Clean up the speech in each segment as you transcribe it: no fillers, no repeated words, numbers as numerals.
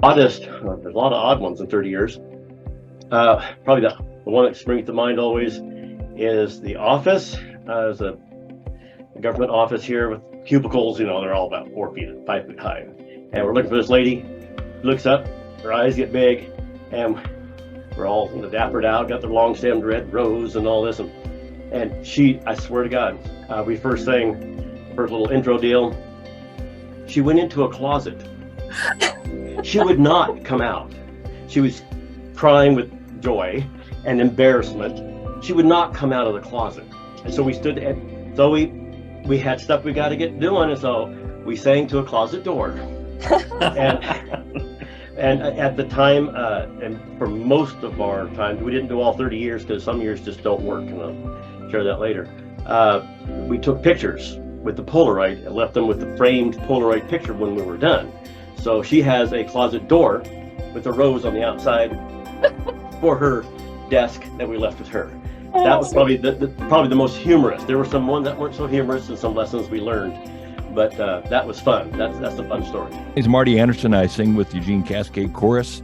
Oddest, there's a lot of odd ones in 30 years. Probably the one that springs to mind always is the office. There's a government office here with cubicles, they're all about 4 feet, 5 feet high. And we're looking for this lady, looks up, her eyes get big, and we're all dappered out, got the long stemmed red rose and all this. And she, I swear to God, we first little intro deal, she went into a closet. She would not come out. She was crying with joy and embarrassment. She would not come out of the closet. And so we stood, and so we had stuff we got to get doing, and so we sang to a closet door. and at the time, and for most of our time, we didn't do all 30 years because some years just don't work, and I'll share that later. We took pictures with the Polaroid and left them with the framed Polaroid picture when we were done. So she has a closet door with a rose on the outside for her desk that we left with her. That was probably the most humorous. There were some ones that weren't so humorous and some lessons we learned, but that was fun. That's a fun story. It's Marty Anderson. I sing with Eugene Cascade Chorus.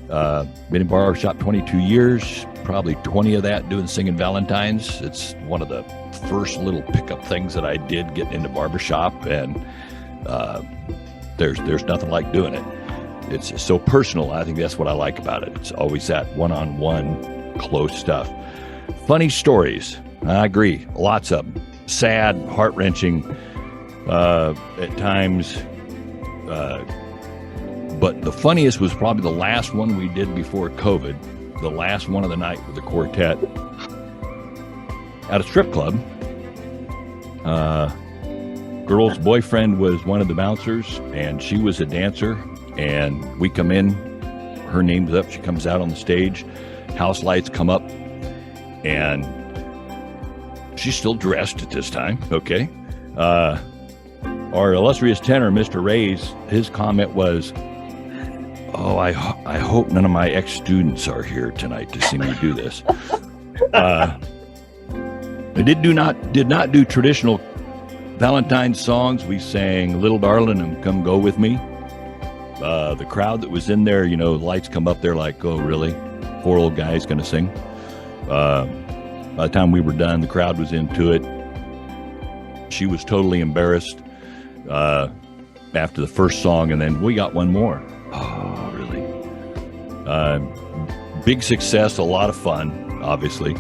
Been in barbershop 22 years, probably 20 of that doing singing Valentines. It's one of the first little pickup things that I did getting into barbershop, and there's nothing like doing it. It's so personal. I think that's what I like about it. It's always that one-on-one close stuff. Funny stories. I agree. Lots of them. Sad, heart-wrenching at times. But the funniest was probably the last one we did before COVID. The last one of the night with the quartet at a strip club. Girl's boyfriend was one of the bouncers, and she was a dancer. And we come in, her name's up, she comes out on the stage, house lights come up, and she's still dressed at this time, okay? Our illustrious tenor, Mr. Ray's, his comment was, "Oh, I hope none of my ex-students are here tonight to see me do this." I did not do traditional Valentine's songs. We sang Little Darling and Come Go With Me. The crowd that was in there, the lights come up, they're like, "Oh, really? 4 old guys going to sing?" By the time we were done, the crowd was into it. She was totally embarrassed after the first song, and then we got one more. Oh, really? Big success, a lot of fun, obviously.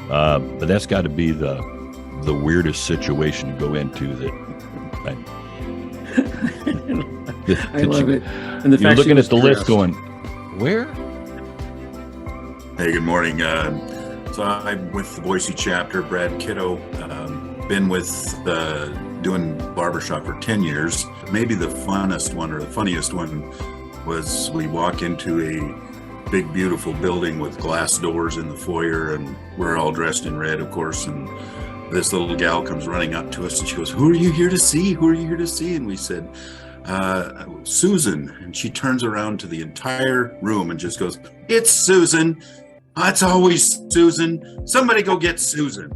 But that's got to be the weirdest situation to go into that. I love it. And the you're fact looking at the list going, where? Hey, good morning. So I'm with the Boise chapter, Brad Kiddo. Been with doing barbershop for 10 years. Maybe the funnest one or the funniest one was we walk into a big, beautiful building with glass doors in the foyer, and we're all dressed in red, of course, and this little gal comes running up to us and she goes, "Who are you here to see? Who are you here to see?" And we said, "Susan." And she turns around to the entire room and just goes, "It's Susan. It's always Susan. Somebody go get Susan."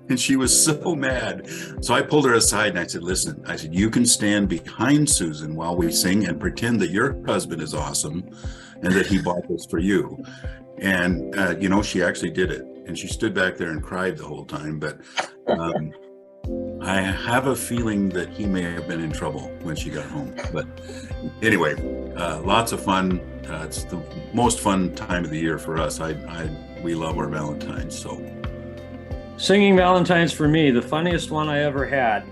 And she was so mad. So I pulled her aside and I said, "Listen," I said, "you can stand behind Susan while we sing and pretend that your husband is awesome and that he bought this for you." And, she actually did it. And she stood back there and cried the whole time. But I have a feeling that he may have been in trouble when she got home. But anyway, lots of fun. It's the most fun time of the year for us. We love our Valentines. So Singing Valentines for me, the funniest one I ever had.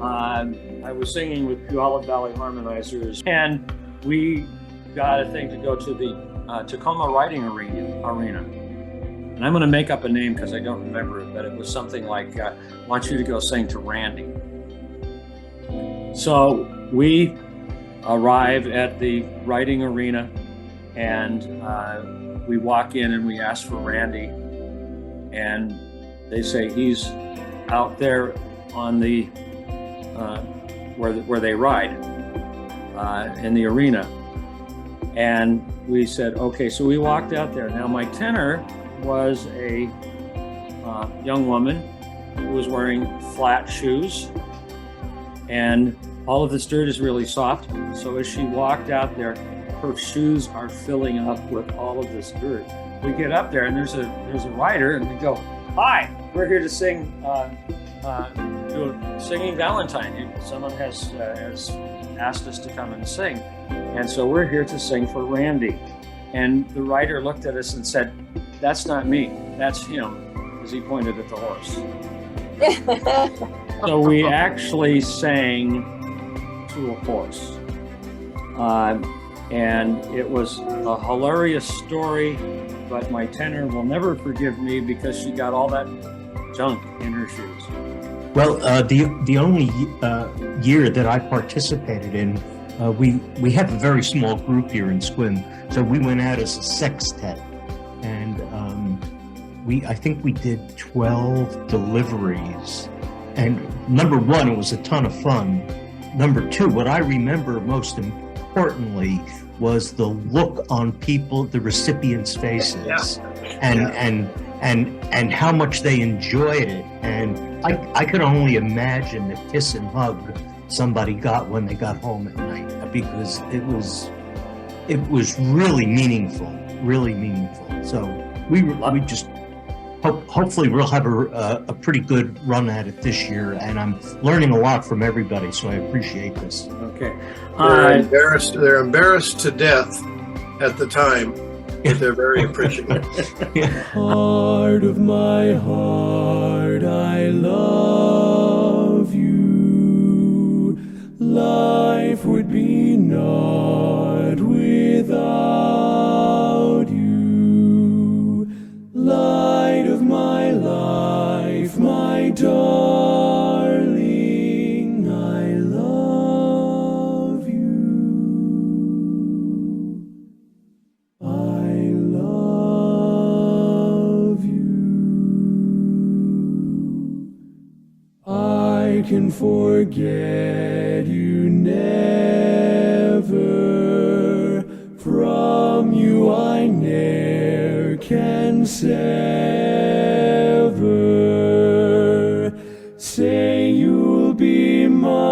I was singing with Puyallup Valley Harmonizers, and we got a thing to go to the Tacoma Riding Arena. And I'm going to make up a name because I don't remember it, but it was something like, "I want you to go sing to Randy." So we arrive at the riding arena, and we walk in and we ask for Randy, and they say he's out there on the where they ride in the arena. And we said, okay, so we walked out there. Now my tenor was a young woman who was wearing flat shoes, and all of this dirt is really soft. So as she walked out there, her shoes are filling up with all of this dirt. We get up there and there's a rider, and we go, "Hi, we're here to sing, singing Valentine. Someone has asked us to come and sing, and so we're here to sing for Randy." And the rider looked at us and said, "That's not me, that's him," as he pointed at the horse. So we actually sang to a horse. And it was a hilarious story, but my tenor will never forgive me because she got all that junk in her shoes. Well, the only year that I participated in, we have a very small group here in Sequim, so we went out as a sextet, and I think we did 12 deliveries. And number one, it was a ton of fun. Number two, what I remember most importantly was the look on people, the recipients' faces, and how much they enjoyed it. And I could only imagine the kiss and hug somebody got when they got home at night, because it was really meaningful, really meaningful. So we just hopefully we'll have a pretty good run at it this year, and I'm learning a lot from everybody, so I appreciate this. Okay. They're embarrassed to death at the time, but they're very appreciative. Heart of my heart, I love you. Life would be naught without you. Light of my life, my darling, I love you. I love you. I can forget you never. From you I ne'er can sever. Say you'll be mine.